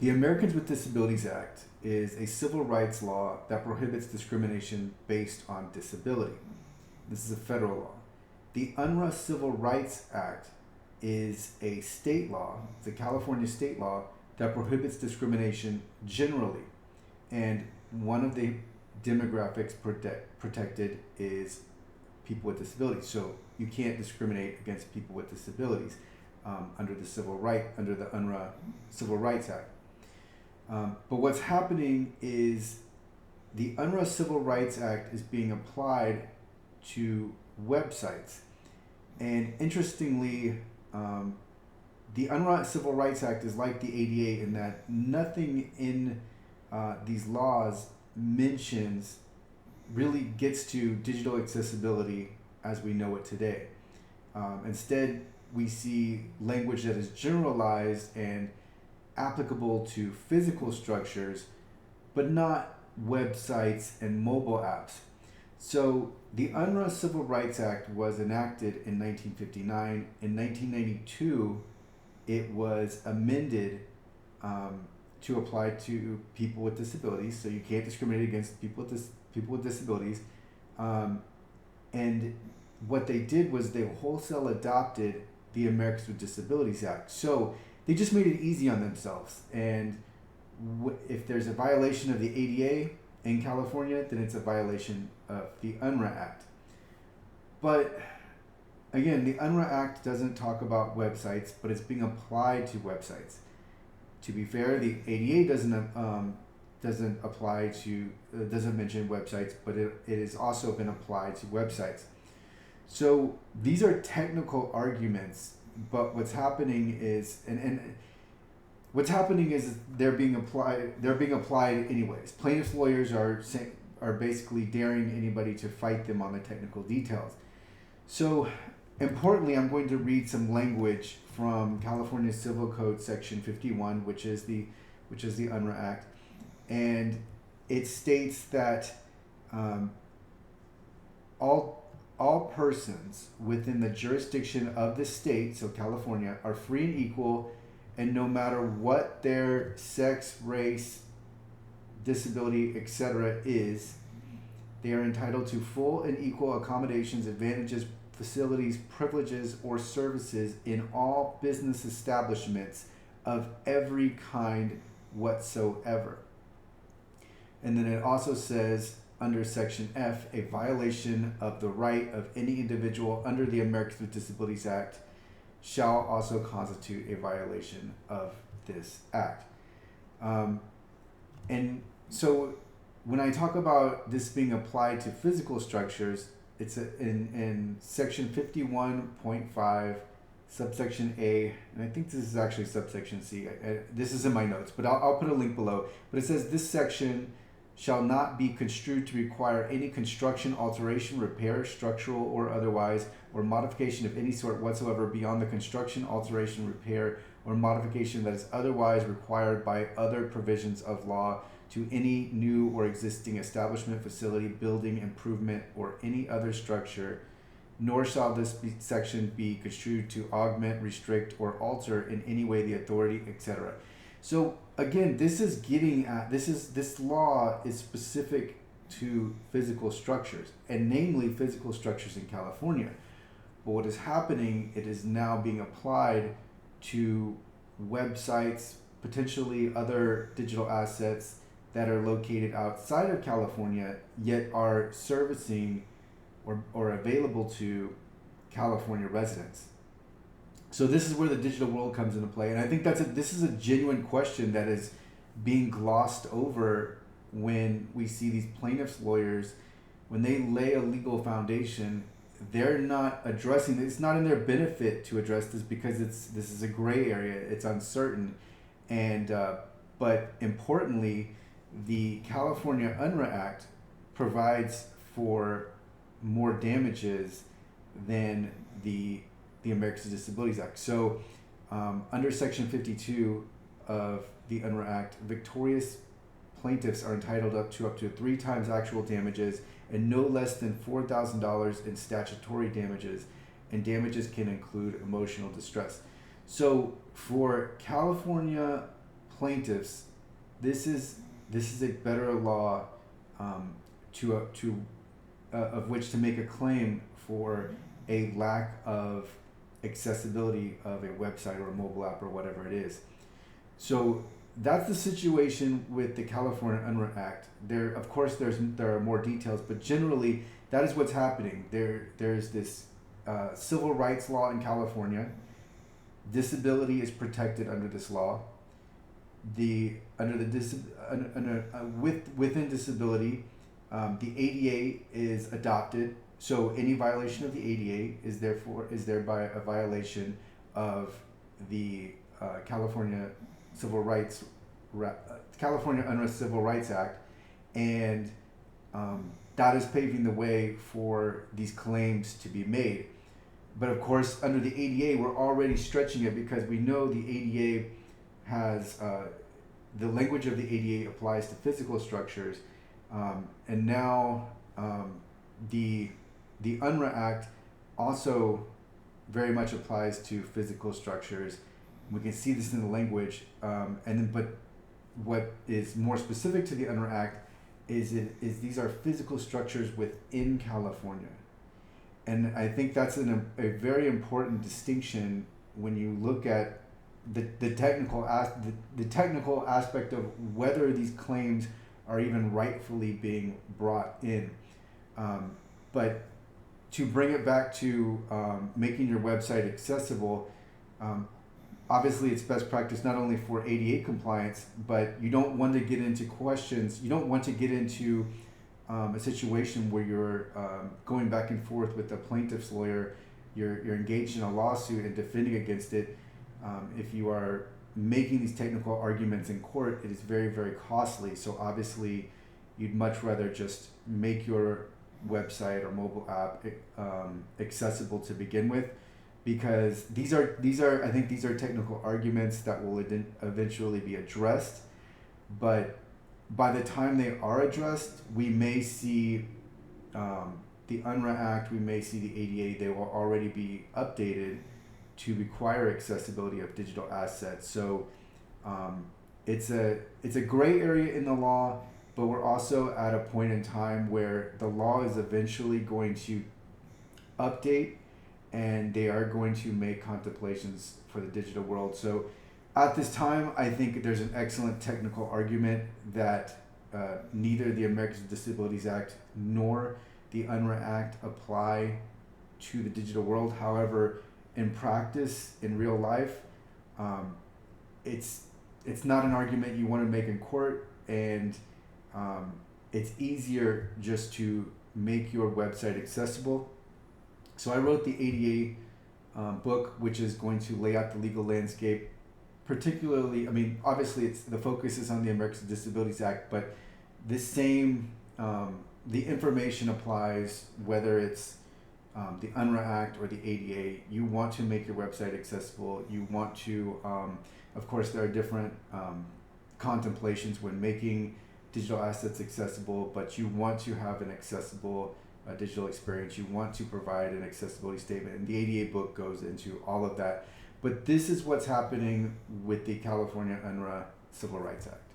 The Americans with Disabilities Act is a civil rights law that prohibits discrimination based on disability. This is a federal law. The Unruh Civil Rights Act is a state law, it's a California state law that prohibits discrimination generally. And one of the demographics protected is people with disabilities. So you can't discriminate against people with disabilities under the Unruh Civil Rights Act. But what's happening is the Unruh Civil Rights Act is being applied to websites. And interestingly, the Unruh Civil Rights Act is like the ADA in that nothing in these laws really gets to digital accessibility as we know it today. Instead, we see language that is generalized and applicable to physical structures, but not websites and mobile apps. So the Unruh Civil Rights Act was enacted in 1959. In 1992, it was amended to apply to people with disabilities. So you can't discriminate against people with disabilities. And what they did was they wholesale adopted the Americans with Disabilities Act. So they just made it easy on themselves. And if there's a violation of the ADA in California, then it's a violation of the Unruh Act. But again, the Unruh Act doesn't talk about websites, but it's being applied to websites. To be fair, the ADA doesn't mention websites, but it has also been applied to websites. So these are technical arguments, but what's happening is they're being applied anyways. Plaintiffs' lawyers are basically daring anybody to fight them on the technical details. So importantly, I'm going to read some language from California Civil Code Section 51, which is the Unruh Act, and it states that all persons within the jurisdiction of the state, so California, are free and equal, and no matter what their sex, race, disability, etc. is, they are entitled to full and equal accommodations, advantages, facilities, privileges, or services in all business establishments of every kind whatsoever. And then it also says, under Section F, a violation of the right of any individual under the Americans with Disabilities Act shall also constitute a violation of this act. And so when I talk about this being applied to physical structures, it's in Section 51.5, subsection A, and I think this is actually subsection C. This is in my notes, but I'll put a link below. But it says this section shall not be construed to require any construction, alteration, repair, structural or otherwise, or modification of any sort whatsoever beyond the construction, alteration, repair, or modification that is otherwise required by other provisions of law to any new or existing establishment, facility, building, improvement, or any other structure, nor shall this section be construed to augment, restrict, or alter in any way the authority, etc. So again, this law is specific to physical structures, and namely physical structures in California. But what is happening, it is now being applied to websites, potentially other digital assets that are located outside of California, yet are servicing or available to California residents. So this is where the digital world comes into play, and I think this is a genuine question that is being glossed over when we see these plaintiffs' lawyers, when they lay a legal foundation, they're not addressing. It's not in their benefit to address this because this is a gray area. It's uncertain, and but importantly, the California Unruh Act provides for more damages than the Americans with Disabilities Act. So under Section 52 of the Unruh Act, victorious plaintiffs are entitled up to 3 times actual damages and no less than $4,000 in statutory damages, and damages can include emotional distress. So for California plaintiffs, this is a better law of which to make a claim for a lack of accessibility of a website or a mobile app or whatever it is. So that's the situation with the California Unruh Act. There, of course, there are more details, but generally that is what's happening. There's this civil rights law in California. Disability is protected under this law. Within disability, the ADA is adopted. So any violation of the ADA is thereby a violation of the California Unruh Civil Rights Act, and that is paving the way for these claims to be made. But of course, under the ADA, we're already stretching it because we know the ADA has the language of the ADA applies to physical structures, and now the Unruh Act also very much applies to physical structures. We can see this in the language, but what is more specific to the Unruh Act is these are physical structures within California, and I think that's a very important distinction when you look at the technical aspect of whether these claims are even rightfully being brought in. But to bring it back to making your website accessible, obviously it's best practice not only for ADA compliance, but you don't want to get into questions. You don't want to get into a situation where you're going back and forth with the plaintiff's lawyer. You're engaged in a lawsuit and defending against it. If you are making these technical arguments in court, it is very, very costly. So obviously you'd much rather just make your website or mobile app accessible to begin with, because these are I think these are technical arguments that will eventually be addressed, but by the time they are addressed, we may see the Unruh Act, we may see the ADA, they will already be updated to require accessibility of digital assets. So it's a gray area in the law, but we're also at a point in time where the law is eventually going to update, and they are going to make contemplations for the digital world. So at this time, I think there's an excellent technical argument that neither the Americans with Disabilities Act nor the Unruh Act apply to the digital world. However, in practice, in real life, it's not an argument you want to make in court, and it's easier just to make your website accessible. So I wrote the ADA book, which is going to lay out the legal landscape. Particularly, I mean, obviously, the focus is on the Americans with Disabilities Act, but this same the information applies whether it's the Unruh Act or the ADA. You want to make your website accessible. You want to, of course, there are different contemplations when making digital assets accessible, but you want to have an accessible digital experience. You want to provide an accessibility statement, and the ADA book goes into all of that. But this is what's happening with the California Unruh Civil Rights Act.